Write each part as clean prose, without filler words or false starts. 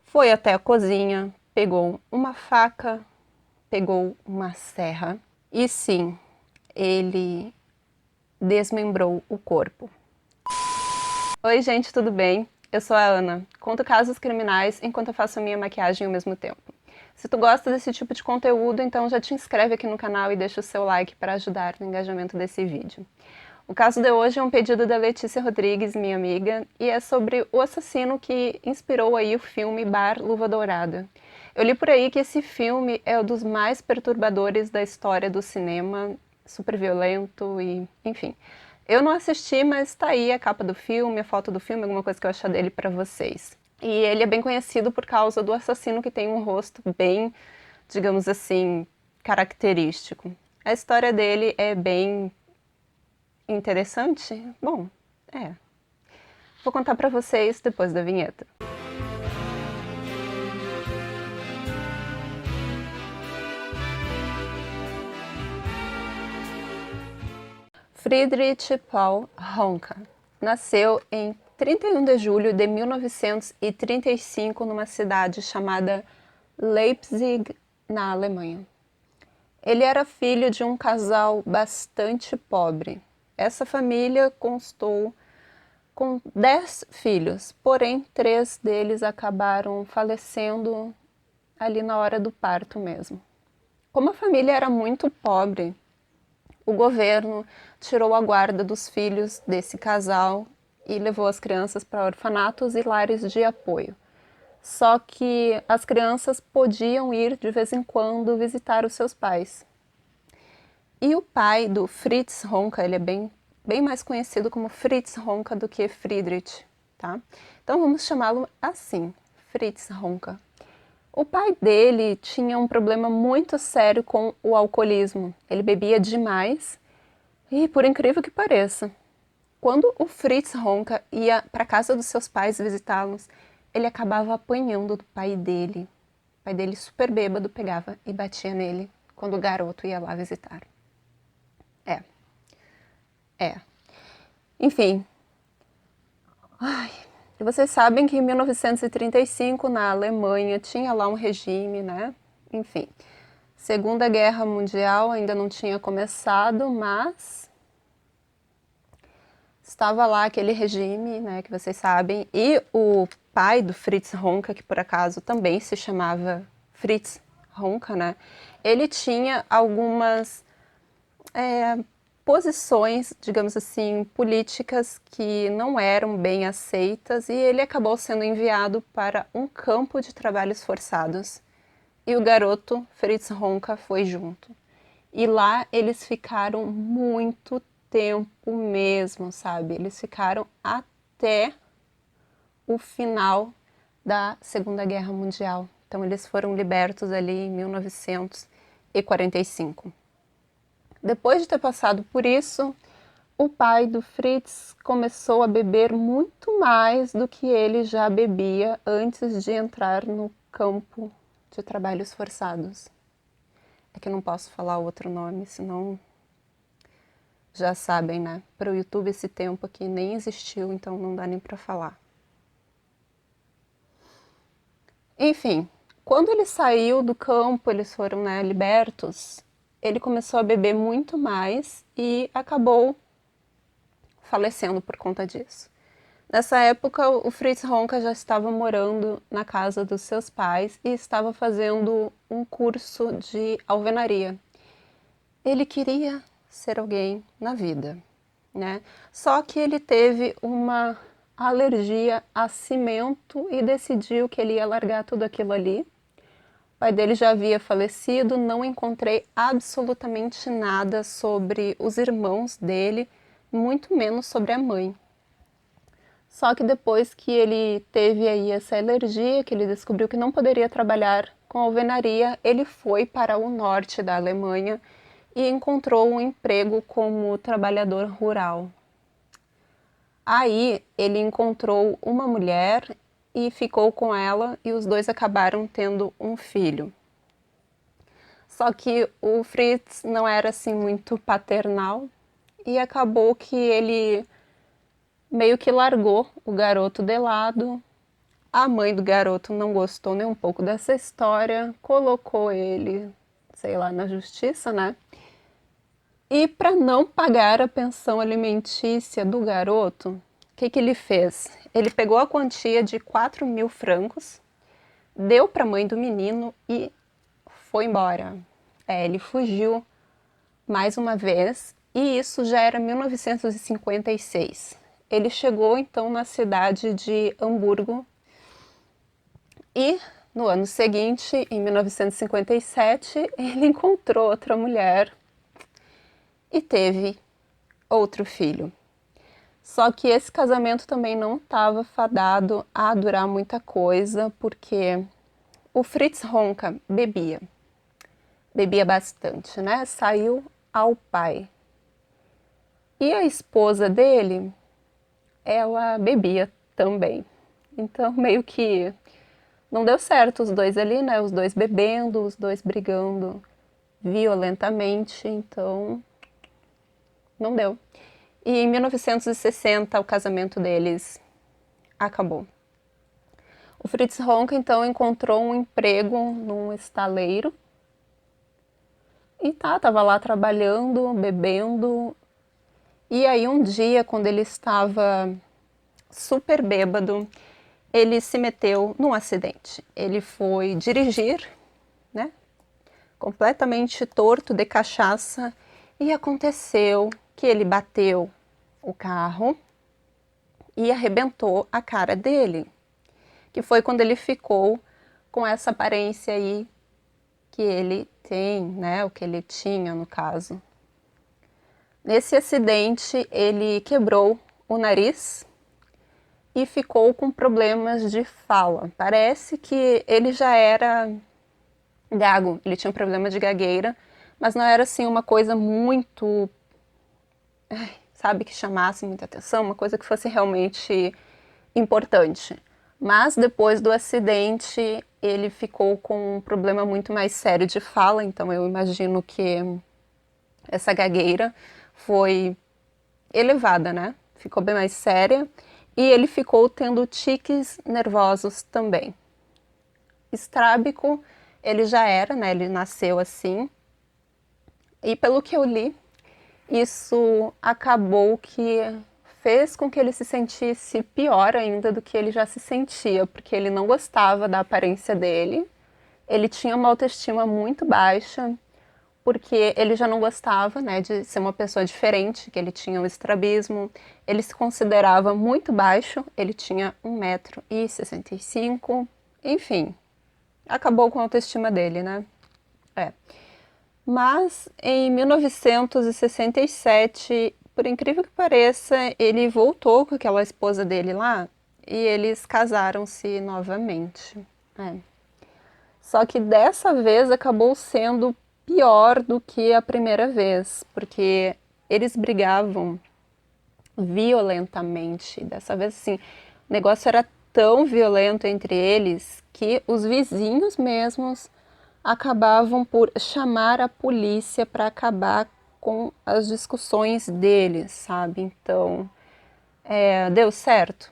Foi até a cozinha, pegou uma faca, pegou uma serra e sim, ele desmembrou o corpo. Oi gente, tudo bem? Eu sou a Ana, conto casos criminais enquanto eu faço a minha maquiagem ao mesmo tempo. Se tu gosta desse tipo de conteúdo, então já te inscreve aqui no canal e deixa o seu like para ajudar no engajamento desse vídeo. O caso de hoje é um pedido da Letícia Rodrigues, minha amiga, e é sobre o assassino que inspirou aí o filme Bar Luva Dourada. Eu li por aí que esse filme é um dos mais perturbadores da história do cinema, super violento e, enfim. Eu não assisti, mas tá aí a capa do filme, a foto do filme, alguma coisa que eu achar dele pra vocês. E ele é bem conhecido por causa do assassino que tem um rosto bem, digamos assim, característico. A história dele é bem interessante? Bom, é. Vou contar pra vocês depois da vinheta. Friedrich Paul Honka nasceu em 31 de julho de 1935 numa cidade chamada Leipzig, na Alemanha. Ele era filho de um casal bastante pobre. Essa família constou com 10 filhos, porém 3 deles acabaram falecendo ali na hora do parto mesmo. Como a família era muito pobre, o governo tirou a guarda dos filhos desse casal e levou as crianças para orfanatos e lares de apoio. Só que as crianças podiam ir de vez em quando visitar os seus pais. E o pai do Fritz Honka, ele é bem mais conhecido como Fritz Honka do que Friedrich, tá? Então vamos chamá-lo assim, Fritz Honka. O pai dele tinha um problema muito sério com o alcoolismo. Ele bebia demais e, por incrível que pareça, quando o Fritz Honka ia para a casa dos seus pais visitá-los, ele acabava apanhando do pai dele. O pai dele, super bêbado, pegava e batia nele quando o garoto ia lá visitar. É, é. Enfim. Ai, e vocês sabem que em 1935, na Alemanha, tinha lá um regime, né? Enfim. Segunda Guerra Mundial ainda não tinha começado, mas estava lá aquele regime, né, que vocês sabem, e o pai do Fritz Honka, que por acaso também se chamava Fritz Honka, né, ele tinha algumas posições, digamos assim, políticas que não eram bem aceitas e ele acabou sendo enviado para um campo de trabalhos forçados. E o garoto, Fritz Honka, foi junto. E lá eles ficaram muito tempo mesmo, sabe? Eles ficaram até o final da Segunda Guerra Mundial. Então eles foram libertos ali em 1945. Depois de ter passado por isso, o pai do Fritz começou a beber muito mais do que ele já bebia antes de entrar no campo de trabalhos forçados. É que eu não posso falar outro nome, senão já sabem, né? Para o YouTube esse tempo aqui nem existiu, então não dá nem para falar. Enfim, quando ele saiu do campo, eles foram, né, libertos, ele começou a beber muito mais e acabou falecendo por conta disso. Nessa época, o Fritz Honka já estava morando na casa dos seus pais e estava fazendo um curso de alvenaria. Ele queria ser alguém na vida, né? Só que ele teve uma alergia a cimento e decidiu que ele ia largar tudo aquilo ali. O pai dele já havia falecido, não encontrei absolutamente nada sobre os irmãos dele, muito menos sobre a mãe. Só que depois que ele teve aí essa alergia, que ele descobriu que não poderia trabalhar com alvenaria, ele foi para o norte da Alemanha e encontrou um emprego como trabalhador rural. Aí ele encontrou uma mulher e ficou com ela e os dois acabaram tendo um filho. Só que o Fritz não era assim muito paternal e acabou que ele meio que largou o garoto de lado, A mãe do garoto não gostou nem um pouco dessa história, colocou ele, sei lá, na justiça, né? E para não pagar a pensão alimentícia do garoto, o que que ele fez? Ele pegou a quantia de 4.000 francos, deu para a mãe do menino e foi embora. Ele fugiu mais uma vez, e isso já era 1956. Ele chegou então na cidade de Hamburgo e no ano seguinte, em 1957, ele encontrou outra mulher e teve outro filho. Só que esse casamento também não estava fadado a durar muita coisa, porque o Fritz Honka bebia bastante, né? Saiu ao pai. E a esposa dele, ela bebia também. Então, meio que não deu certo os dois ali, né? Os dois bebendo, os dois brigando violentamente, então não deu. E em 1960 o casamento deles acabou. O Fritz Honka então encontrou um emprego num estaleiro e tava lá trabalhando, bebendo. E aí um dia, quando ele estava super bêbado, ele se meteu num acidente. Ele foi dirigir, né? Completamente torto de cachaça, e aconteceu que ele bateu o carro e arrebentou a cara dele, que foi quando ele ficou com essa aparência aí que ele tem, né, o que ele tinha no caso. Nesse acidente ele quebrou o nariz e ficou com problemas de fala. Parece que ele já era gago, ele tinha um problema de gagueira, mas não era assim uma coisa muito, sabe, que chamasse muita atenção, uma coisa que fosse realmente importante. Mas depois do acidente, ele ficou com um problema muito mais sério de fala, então eu imagino que essa gagueira foi elevada, né? Ficou bem mais séria, e ele ficou tendo tiques nervosos também. Estrábico, ele já era, né? Ele nasceu assim. E pelo que eu li, isso acabou que fez com que ele se sentisse pior ainda do que ele já se sentia, porque ele não gostava da aparência dele, ele tinha uma autoestima muito baixa, porque ele já não gostava, né, de ser uma pessoa diferente, que ele tinha o estrabismo, ele se considerava muito baixo, ele tinha 1,65 m, enfim, acabou com a autoestima dele, né? Mas em 1967, por incrível que pareça, ele voltou com aquela esposa dele lá e eles casaram-se novamente. Só que dessa vez acabou sendo pior do que a primeira vez, porque eles brigavam violentamente. Dessa vez, assim, o negócio era tão violento entre eles que os vizinhos mesmos acabavam por chamar a polícia para acabar com as discussões deles, sabe? Então, deu certo?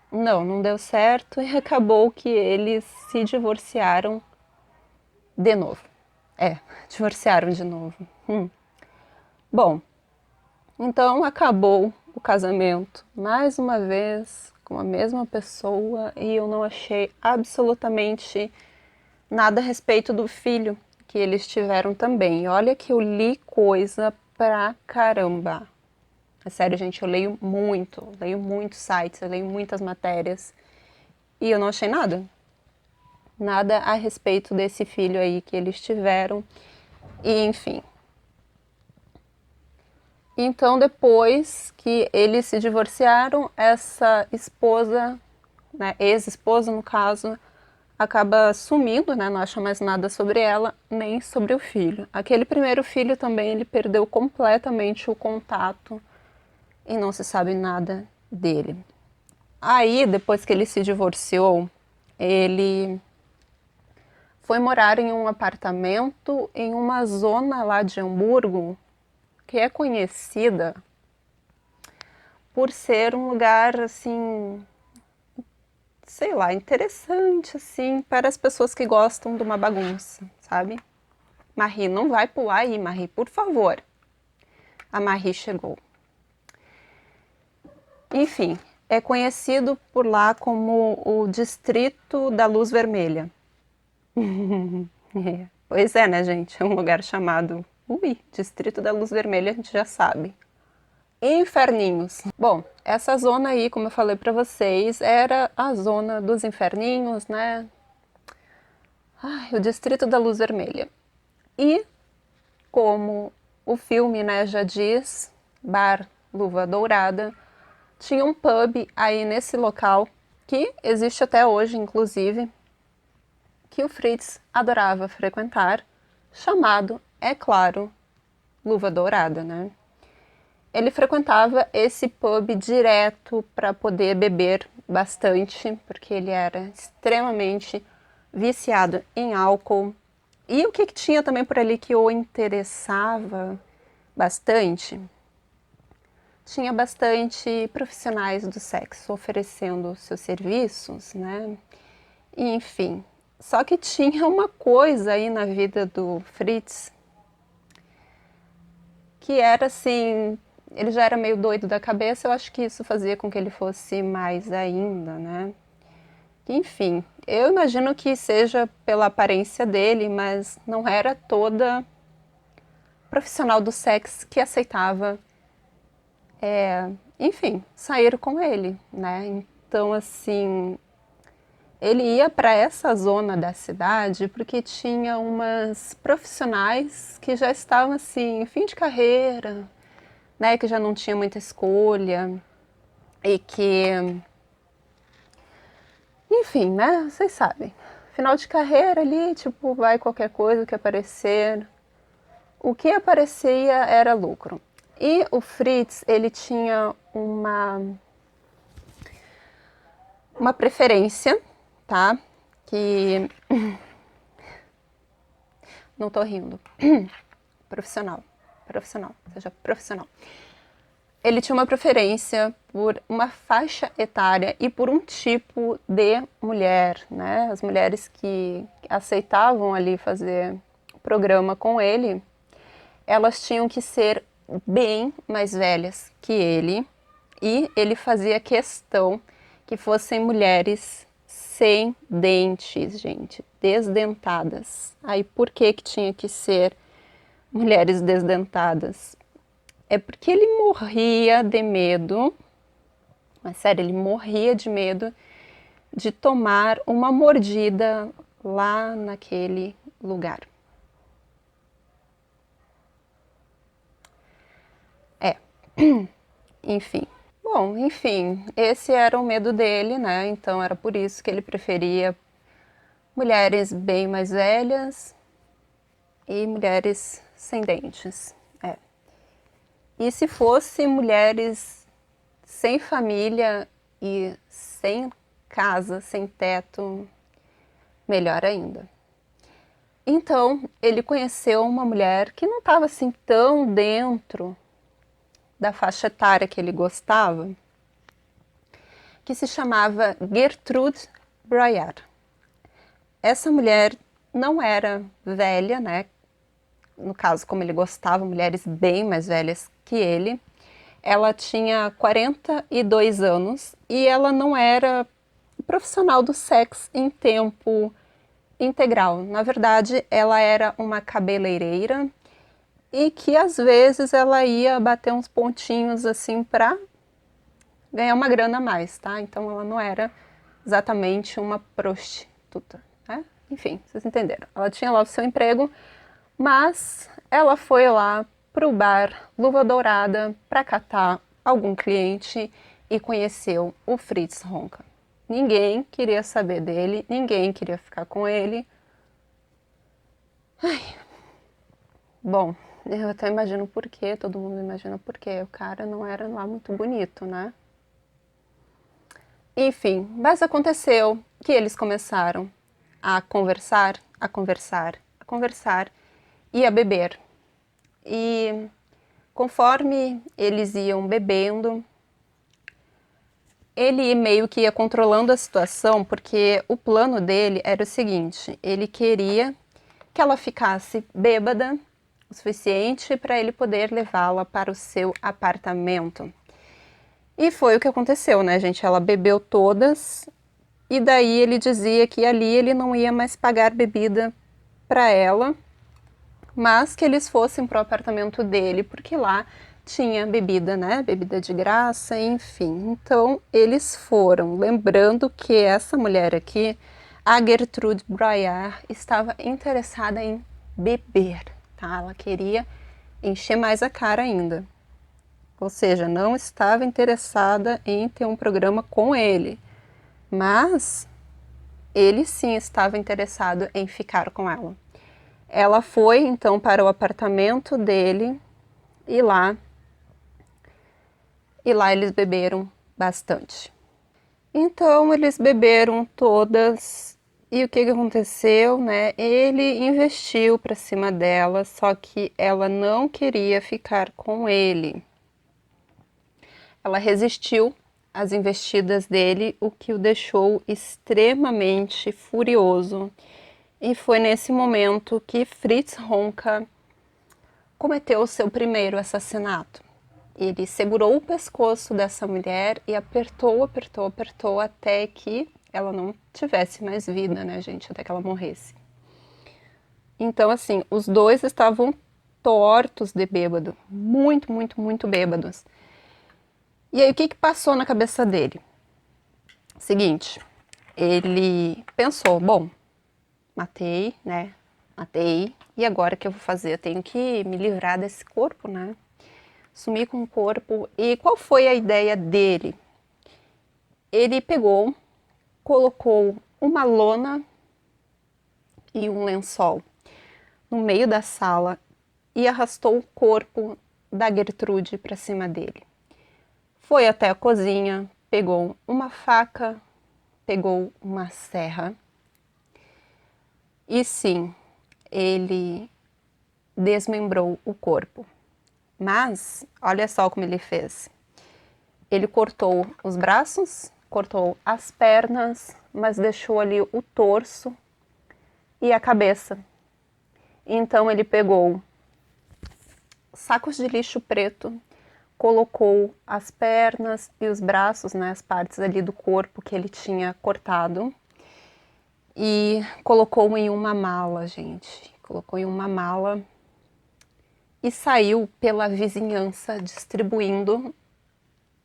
Não, não deu certo, e acabou que eles se divorciaram de novo. Divorciaram de novo. Bom, então acabou o casamento mais uma vez com a mesma pessoa, e eu não achei absolutamente nada a respeito do filho que eles tiveram também. E olha que eu li coisa pra caramba. É sério, gente, eu leio muitos sites, eu leio muitas matérias e eu não achei nada. Nada a respeito desse filho aí que eles tiveram. E enfim. Então, depois que eles se divorciaram, essa esposa, né, ex-esposa no caso, acaba sumindo, né? Não acha mais nada sobre ela, nem sobre o filho. Aquele primeiro filho também, ele perdeu completamente o contato e não se sabe nada dele. Aí, depois que ele se divorciou, ele foi morar em um apartamento em uma zona lá de Hamburgo que é conhecida por ser um lugar assim sei lá, interessante, assim, para as pessoas que gostam de uma bagunça, sabe? Marie, não vai pular aí, Marie, por favor. A Marie chegou. Enfim, é conhecido por lá como o Distrito da Luz Vermelha. Pois é, né, gente? É um lugar chamado, Distrito da Luz Vermelha, a gente já sabe. Inferninhos. Bom, essa zona aí, como eu falei pra vocês, era a zona dos inferninhos, né? Ai, o Distrito da Luz Vermelha. E, como o filme, né, já diz, Bar Luva Dourada, tinha um pub aí nesse local, que existe até hoje, inclusive, que o Fritz adorava frequentar, chamado, é claro, Luva Dourada, né? Ele frequentava esse pub direto para poder beber bastante, porque ele era extremamente viciado em álcool. E o que tinha também por ali que o interessava bastante? Tinha bastante profissionais do sexo oferecendo seus serviços, né? Enfim, só que tinha uma coisa aí na vida do Fritz que era assim, ele já era meio doido da cabeça, eu acho que isso fazia com que ele fosse mais ainda, né? Enfim, eu imagino que seja pela aparência dele, mas não era toda profissional do sexo que aceitava, enfim, sair com ele, né? Então, assim, ele ia para essa zona da cidade porque tinha umas profissionais que já estavam assim, fim de carreira, né, que já não tinha muita escolha e que, enfim, né, vocês sabem, final de carreira ali, tipo, vai qualquer coisa que aparecer, o que aparecia era lucro. E o Fritz, ele tinha uma preferência, tá, que, não tô rindo, profissional, seja profissional. Ele tinha uma preferência por uma faixa etária e por um tipo de mulher, né? As mulheres que aceitavam ali fazer programa com ele, elas tinham que ser bem mais velhas que ele e ele fazia questão que fossem mulheres sem dentes, gente, desdentadas. Aí por que que tinha que ser mulheres desdentadas? É porque ele morria de medo, mas sério, ele morria de medo de tomar uma mordida lá naquele lugar. É, enfim. Bom, enfim, esse era o medo dele, né? Então era por isso que ele preferia mulheres bem mais velhas e mulheres sem dentes. É. E se fosse mulheres sem família e sem casa, sem teto, melhor ainda. Então, ele conheceu uma mulher que não estava assim tão dentro da faixa etária que ele gostava, que se chamava Gertrude Breyer. Essa mulher não era velha, né? No caso, como ele gostava, mulheres bem mais velhas que ele. Ela tinha 42 anos e ela não era profissional do sexo em tempo integral. Na verdade, ela era uma cabeleireira e que às vezes ela ia bater uns pontinhos assim para ganhar uma grana a mais, tá? Então ela não era exatamente uma prostituta, né? Enfim, vocês entenderam. Ela tinha lá o seu emprego, mas ela foi lá pro bar Luva Dourada para catar algum cliente e conheceu o Fritz Honka. Ninguém queria saber dele, ninguém queria ficar com ele. Ai. Bom, eu até imagino por quê, todo mundo imagina por quê. O cara não era lá muito bonito, né? Enfim, mas aconteceu que eles começaram a conversar, a conversar, a conversar e a beber. E conforme eles iam bebendo, ele meio que ia controlando a situação, porque o plano dele era o seguinte: ele queria que ela ficasse bêbada o suficiente para ele poder levá-la para o seu apartamento. E foi o que aconteceu, né, gente? Ela bebeu todas, e daí ele dizia que ali ele não ia mais pagar bebida para ela, mas que eles fossem para o apartamento dele, porque lá tinha bebida, né? Bebida de graça, enfim. Então eles foram, lembrando que essa mulher aqui, a Gertrude Braillard, estava interessada em beber, tá? Ela queria encher mais a cara ainda. Ou seja, não estava interessada em ter um programa com ele, mas ele sim estava interessado em ficar com ela. Ela foi então para o apartamento dele e lá eles beberam bastante. Então eles beberam todas e o que aconteceu, né? Ele investiu para cima dela, só que ela não queria ficar com ele. Ela resistiu às investidas dele, o que o deixou extremamente furioso. E foi nesse momento que Fritz Honka cometeu o seu primeiro assassinato. Ele segurou o pescoço dessa mulher e apertou, apertou, apertou até que ela não tivesse mais vida, né, gente? Até que ela morresse. Então, assim, os dois estavam tortos de bêbado. Muito, muito, muito bêbados. E aí, o que que passou na cabeça dele? Seguinte, ele pensou, bom, matei, né? Matei. E agora o que eu vou fazer? Eu tenho que me livrar desse corpo, né? Sumir com o corpo. E qual foi a ideia dele? Ele pegou, colocou uma lona e um lençol no meio da sala e arrastou o corpo da Gertrude para cima dele. Foi até a cozinha, pegou uma faca, pegou uma serra e sim, ele desmembrou o corpo. Mas, olha só como ele fez. Ele cortou os braços, cortou as pernas, mas deixou ali o torso e a cabeça. Então ele pegou sacos de lixo preto, colocou as pernas e os braços, né, as partes ali do corpo que ele tinha cortado, e colocou em uma mala, gente. Colocou em uma mala e saiu pela vizinhança distribuindo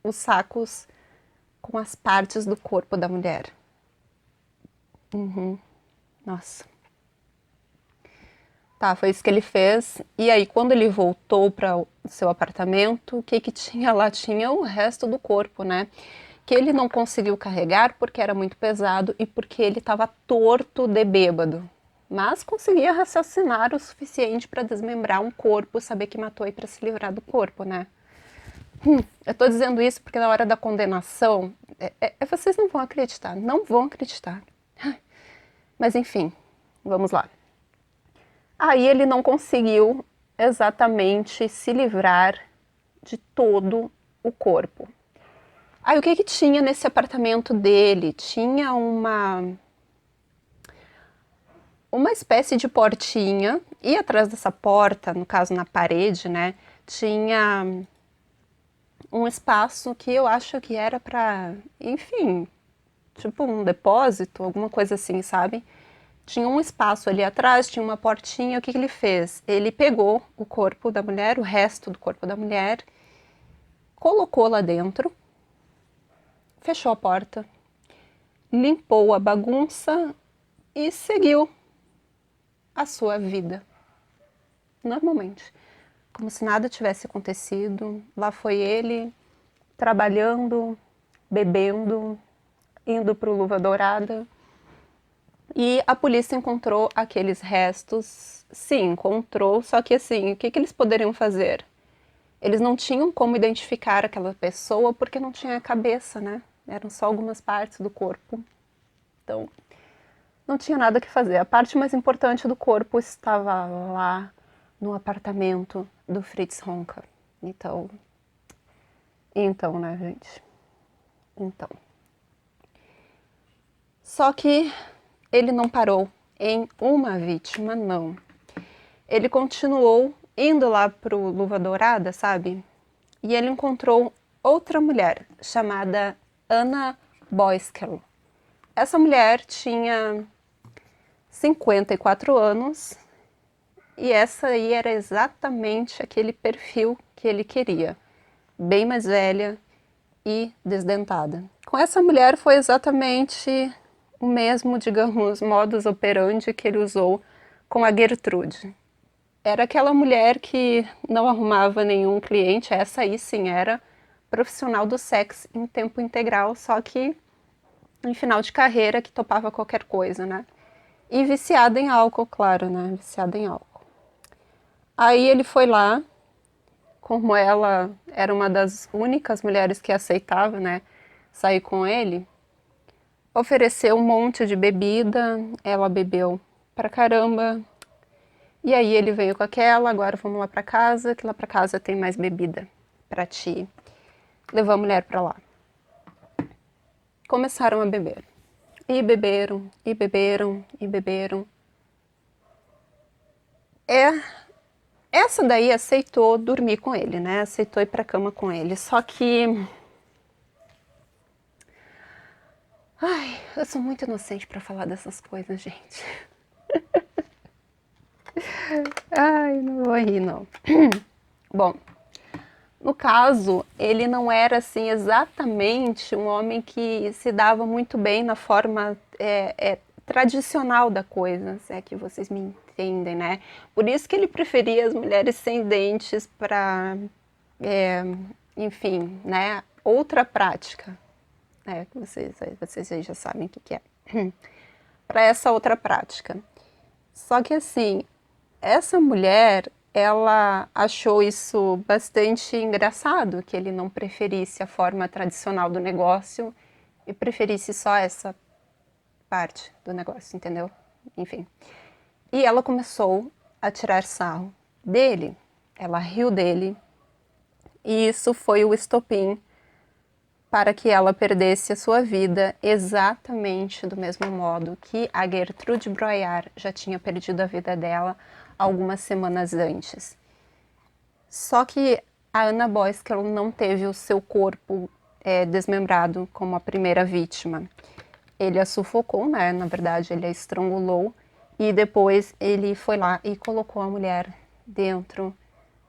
os sacos com as partes do corpo da mulher. Nossa. Tá, foi isso que ele fez. E aí, quando ele voltou para o seu apartamento, o que que tinha lá? Tinha o resto do corpo, né? Que ele não conseguiu carregar porque era muito pesado e porque ele estava torto de bêbado. Mas conseguia raciocinar o suficiente para desmembrar um corpo, saber que matou e para se livrar do corpo, né? Eu tô dizendo isso porque na hora da condenação, vocês não vão acreditar, não vão acreditar. Mas enfim, vamos lá. Aí ele não conseguiu exatamente se livrar de todo o corpo. Aí o que que tinha nesse apartamento dele? Tinha uma espécie de portinha e atrás dessa porta, no caso na parede, né, tinha um espaço que eu acho que era para, enfim, tipo um depósito, alguma coisa assim, sabe? Tinha um espaço ali atrás, tinha uma portinha. O que que ele fez? Ele pegou o corpo da mulher, o resto do corpo da mulher, colocou lá dentro, fechou a porta, limpou a bagunça e seguiu a sua vida normalmente, como se nada tivesse acontecido. Lá foi ele trabalhando, bebendo, indo para o Luva Dourada. E a polícia encontrou aqueles restos. Sim, encontrou, só que assim, o que que eles poderiam fazer? Eles não tinham como identificar aquela pessoa porque não tinha cabeça, né? Eram só algumas partes do corpo. Então, não tinha nada que fazer. A parte mais importante do corpo estava lá no apartamento do Fritz Honka. Então, né, gente? Então, só que ele não parou em uma vítima, não. Ele continuou indo lá pro Luva Dourada, sabe? E ele encontrou outra mulher chamada Anna Boeskel. Essa mulher tinha 54 anos e essa aí era exatamente aquele perfil que ele queria. Bem mais velha e desdentada. Com essa mulher foi exatamente o mesmo, digamos, modus operandi que ele usou com a Gertrude. Era aquela mulher que não arrumava nenhum cliente, essa aí sim era profissional do sexo em tempo integral, só que em final de carreira que topava qualquer coisa, né? E viciada em álcool, claro, né? Viciada em álcool. Aí ele foi lá, como ela era uma das únicas mulheres que aceitava, né, sair com ele, ofereceu um monte de bebida, ela bebeu pra caramba, e aí ele veio com aquela, agora vamos lá pra casa, que lá pra casa tem mais bebida pra ti. Levou a mulher pra lá. Começaram a beber. E beberam, e beberam, e beberam. Essa daí aceitou dormir com ele, né? Aceitou ir pra cama com ele. Só que... Ai, eu sou muito inocente pra falar dessas coisas, gente. Ai, não vou rir, não. Bom, no caso, ele não era, assim, exatamente um homem que se dava muito bem na forma tradicional da coisa, se é que vocês me entendem, né? Por isso que ele preferia as mulheres sem dentes para, enfim, né? Outra prática, né? Vocês aí já sabem o que é. Para essa outra prática. Só que assim, essa mulher, ela achou isso bastante engraçado, que ele não preferisse a forma tradicional do negócio e preferisse só essa parte do negócio, entendeu? Enfim. E ela começou a tirar sarro dele, ela riu dele, e isso foi o estopim para que ela perdesse a sua vida exatamente do mesmo modo que a Gertrude Broyar já tinha perdido a vida dela algumas semanas antes. Só que a Anna Boeskel não teve o seu corpo desmembrado como a primeira vítima. Ele a sufocou, né? Na verdade, ele a estrangulou e depois ele foi lá e colocou a mulher dentro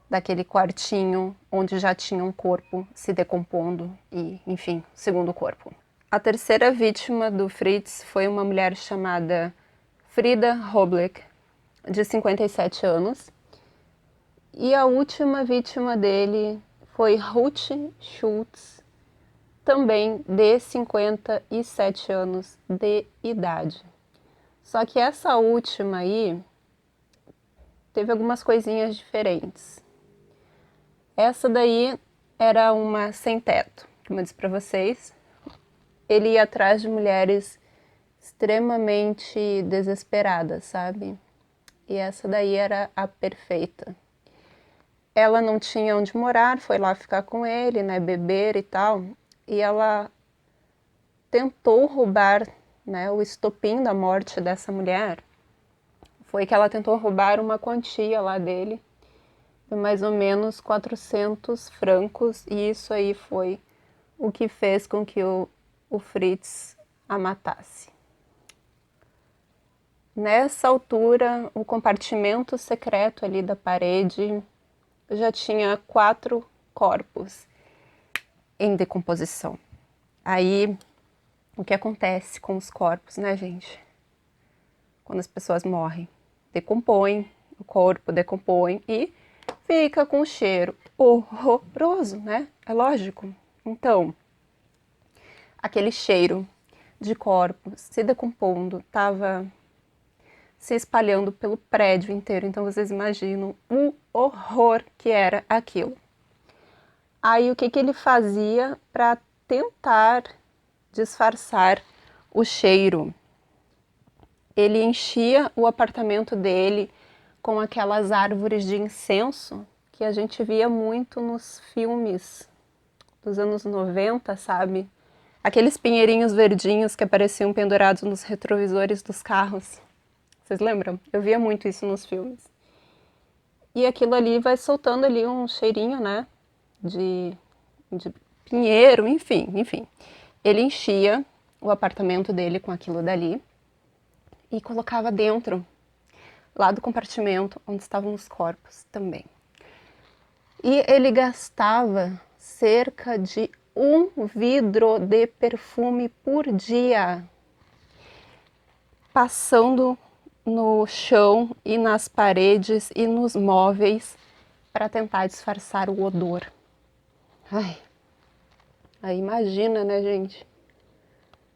daquele quartinho onde já tinha um corpo se decompondo e, enfim, segundo corpo. A terceira vítima do Fritz foi uma mulher chamada Frida Roblick, de 57 anos. E a última vítima dele foi Ruth Schultz, também de 57 anos de idade. Só que essa última aí teve algumas coisinhas diferentes. Essa daí era uma sem teto, como eu disse para vocês. Ele ia atrás de mulheres extremamente desesperadas, sabe? E essa daí era a perfeita. Ela não tinha onde morar, foi lá ficar com ele, né, beber e tal. E ela tentou roubar, né, o estopim da morte dessa mulher. Foi que ela tentou roubar uma quantia lá dele, de mais ou menos 400 francos, e isso aí foi o que fez com que o Fritz a matasse. Nessa altura, o compartimento secreto ali da parede já tinha 4 corpos em decomposição. Aí, o que acontece com os corpos, né, gente? Quando as pessoas morrem, decompõem, o corpo decompõe e fica com um cheiro horroroso, né? É lógico. Então, aquele cheiro de corpos se decompondo estava se espalhando pelo prédio inteiro. Então, vocês imaginam o horror que era aquilo. Aí, o que ele fazia para tentar disfarçar o cheiro? Ele enchia o apartamento dele com aquelas árvores de incenso que a gente via muito nos filmes dos anos 90, sabe? aqueles pinheirinhos verdinhos que apareciam pendurados nos retrovisores dos carros. Vocês lembram? Eu via muito isso nos filmes. E aquilo ali vai soltando ali um cheirinho, né, de pinheiro, enfim. Ele enchia o apartamento dele com aquilo dali e colocava dentro, lá do compartimento onde estavam os corpos também. E ele gastava cerca de 1 vidro de perfume por dia, passando no chão e nas paredes e nos móveis para tentar disfarçar o odor. Ai, aí imagina, né, gente?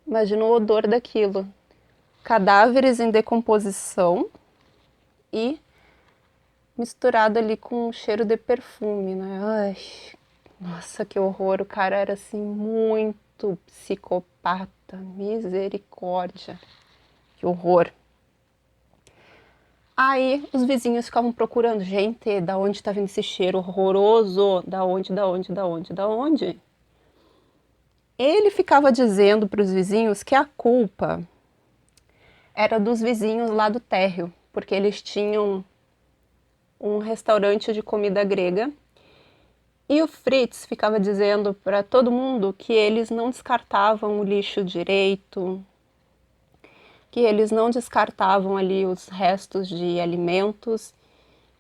Imagina o odor daquilo. Cadáveres em decomposição e misturado ali com um cheiro de perfume, né? Ai, nossa, que horror. O cara era assim muito psicopata. Misericórdia. Que horror. Aí os vizinhos ficavam procurando, gente, da onde tá vindo esse cheiro horroroso? Da onde? Ele ficava dizendo para os vizinhos que a culpa era dos vizinhos lá do térreo, porque eles tinham um restaurante de comida grega. E o Fritz ficava dizendo para todo mundo que eles não descartavam o lixo direito, que eles não descartavam ali os restos de alimentos,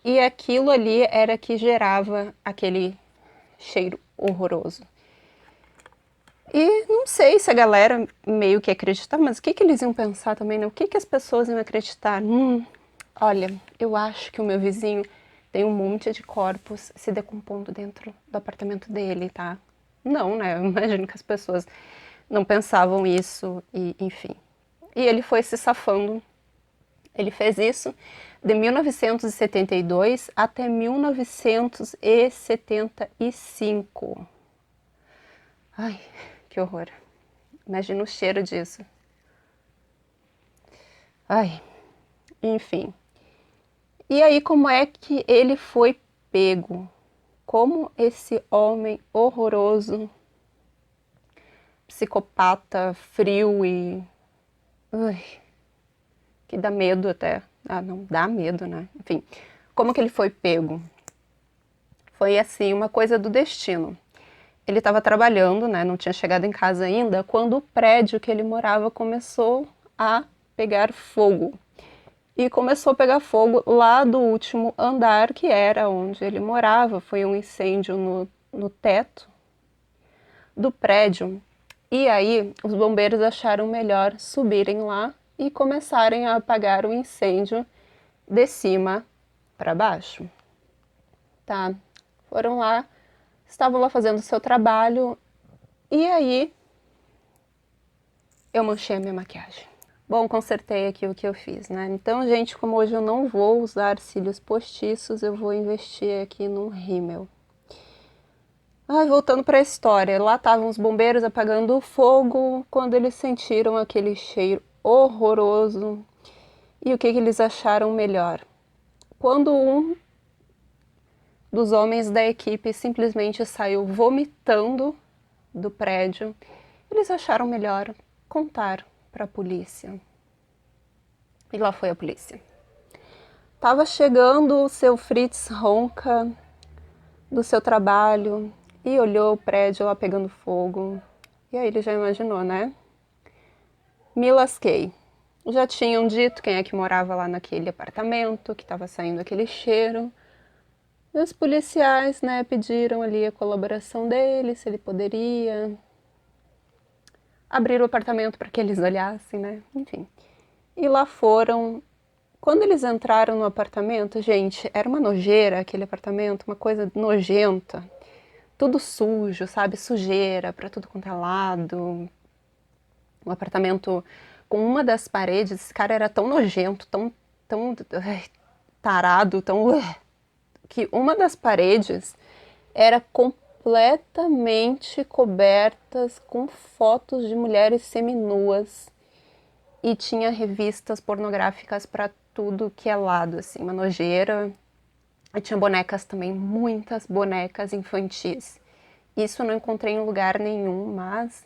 e aquilo ali era que gerava aquele cheiro horroroso. E não sei se a galera meio que acreditava, mas o que eles iam pensar também, né? O que as pessoas iam acreditar? Olha, eu acho que o meu vizinho tem um monte de corpos se decompondo dentro do apartamento dele, tá? Não, né? Eu imagino que as pessoas não pensavam isso e, enfim. E ele foi se safando. Ele fez isso de 1972 até 1975. Ai, que horror. Imagina o cheiro disso. Ai, enfim. E aí, como é que ele foi pego? Como esse homem horroroso, psicopata, frio e... Ui, que dá medo até. Ah, não, dá medo, né? Enfim, como que ele foi pego? Foi assim, uma coisa do destino. Ele estava trabalhando, né? Não tinha chegado em casa ainda, quando o prédio que ele morava começou a pegar fogo. E começou a pegar fogo lá do último andar, que era onde ele morava. Foi um incêndio no teto do prédio. E aí os bombeiros acharam melhor subirem lá e começarem a apagar o incêndio de cima para baixo. Tá? Foram lá, estavam lá fazendo o seu trabalho e aí eu manchei a minha maquiagem. Bom, consertei aqui o que eu fiz, né? Então, gente, como hoje eu não vou usar cílios postiços, eu vou investir aqui num rímel. Ai, voltando para a história, lá estavam os bombeiros apagando o fogo quando eles sentiram aquele cheiro horroroso. E o que eles acharam melhor? Quando um dos homens da equipe simplesmente saiu vomitando do prédio, eles acharam melhor contar para a polícia. E lá foi a polícia. Tava chegando o seu Fritz Ronca do seu trabalho e olhou o prédio lá pegando fogo. E aí ele já imaginou, né? Me lasquei. Já tinham dito quem é que morava lá naquele apartamento, que estava saindo aquele cheiro. E os policiais, né, pediram ali a colaboração dele, se ele poderia abrir o apartamento para que eles olhassem, né? Enfim. E lá foram. Quando eles entraram no apartamento, gente, era uma nojeira aquele apartamento, uma coisa nojenta. Tudo sujo, sabe? Sujeira para tudo quanto é lado. Um apartamento com uma das paredes, esse cara era tão nojento, tão tarado, que uma das paredes era completamente cobertas com fotos de mulheres seminuas e tinha revistas pornográficas para tudo que é lado, assim, uma nojeira. E tinha bonecas também, muitas bonecas infantis. Isso eu não encontrei em lugar nenhum, mas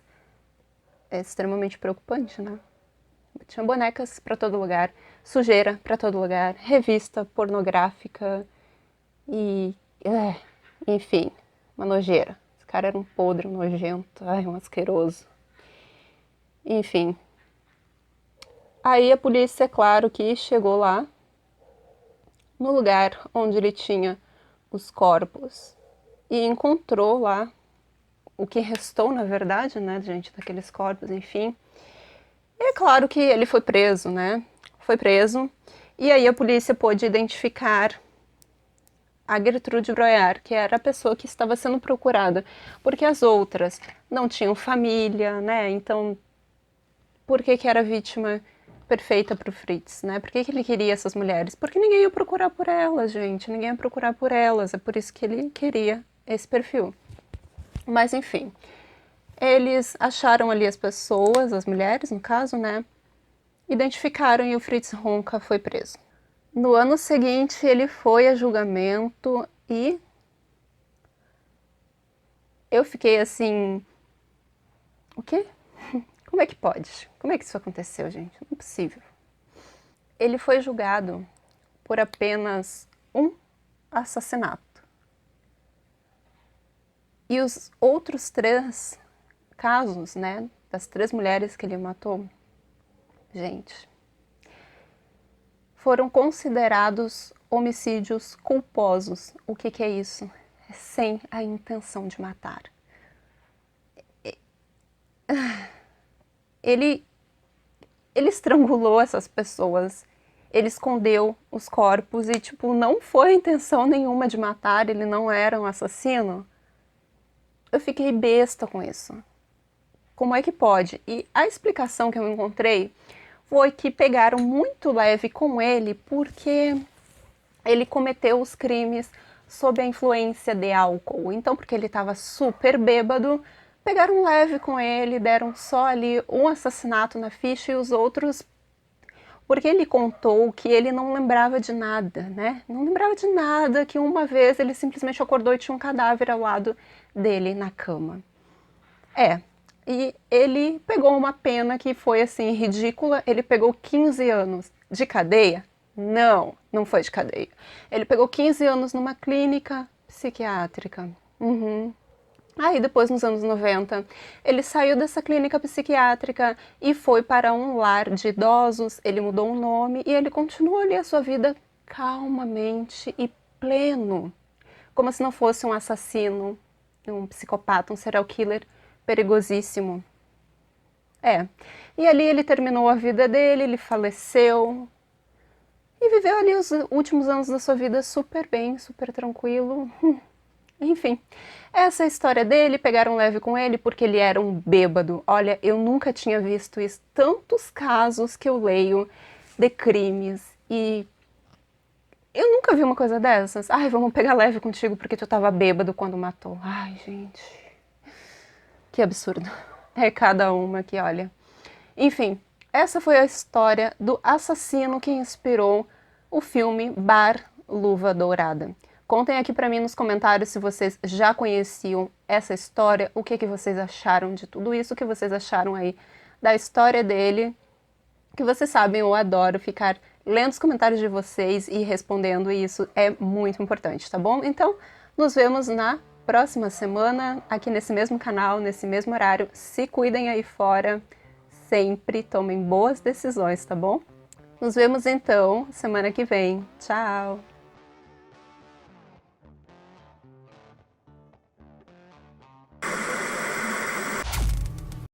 É extremamente preocupante, né? Tinha bonecas pra todo lugar, sujeira pra todo lugar, revista pornográfica e... enfim, uma nojeira. Esse cara era um podre, um nojento, um asqueroso. Enfim. Aí a polícia, claro que chegou lá, no lugar onde ele tinha os corpos, e encontrou lá o que restou, na verdade, né, gente, daqueles corpos, enfim. E é claro que ele foi preso, né? Foi preso. E aí a polícia pôde identificar a Gertrude Broyar, que era a pessoa que estava sendo procurada, porque as outras não tinham família, né? Então, por que que era vítima perfeita para o Fritz, né? Por que que ele queria essas mulheres? Porque ninguém ia procurar por elas, gente. Ninguém ia procurar por elas. É por isso que ele queria esse perfil. Mas enfim, eles acharam ali as pessoas, as mulheres, no caso, né? Identificaram e o Fritz Honka foi preso. No ano seguinte, ele foi a julgamento e eu fiquei assim, o quê? Como é que pode? Como é que isso aconteceu, gente? Não é possível. Ele foi julgado por apenas um assassinato. E os outros 3 casos, né, das 3 mulheres que ele matou, gente, foram considerados homicídios culposos. O que é isso? É sem a intenção de matar. Ele estrangulou essas pessoas, ele escondeu os corpos e, tipo, não foi intenção nenhuma de matar, ele não era um assassino. Eu fiquei besta com isso. Como é que pode? E a explicação que eu encontrei foi que pegaram muito leve com ele porque ele cometeu os crimes sob a influência de álcool. Então, porque ele estava super bêbado, pegaram leve com ele, deram só ali um assassinato na ficha e os outros... Porque ele contou que ele não lembrava de nada, né? Não lembrava de nada, que uma vez ele simplesmente acordou e tinha um cadáver ao lado dele na cama. E ele pegou uma pena que foi assim ridícula, ele pegou 15 anos de cadeia? Não, não foi de cadeia. Ele pegou 15 anos numa clínica psiquiátrica. Aí depois, nos anos 90, ele saiu dessa clínica psiquiátrica e foi para um lar de idosos, ele mudou o nome e ele continuou ali a sua vida calmamente e pleno, como se não fosse um assassino, um psicopata, um serial killer perigosíssimo. E ali ele terminou a vida dele, ele faleceu e viveu ali os últimos anos da sua vida super bem, super tranquilo. Enfim, essa é a história dele, pegaram leve com ele porque ele era um bêbado. Olha, eu nunca tinha visto isso, tantos casos que eu leio de crimes e eu nunca vi uma coisa dessas. Ai, vamos pegar leve contigo porque tu tava bêbado quando matou. Ai, gente, que absurdo. É cada uma que, olha. Enfim, essa foi a história do assassino que inspirou o filme Bar Luva Dourada. Contem aqui pra mim nos comentários se vocês já conheciam essa história, o que vocês acharam de tudo isso, o que vocês acharam aí da história dele, que vocês sabem, eu adoro ficar lendo os comentários de vocês e respondendo, e isso é muito importante, tá bom? Então, nos vemos na próxima semana, aqui nesse mesmo canal, nesse mesmo horário. Se cuidem aí fora, sempre tomem boas decisões, tá bom? Nos vemos então semana que vem. Tchau!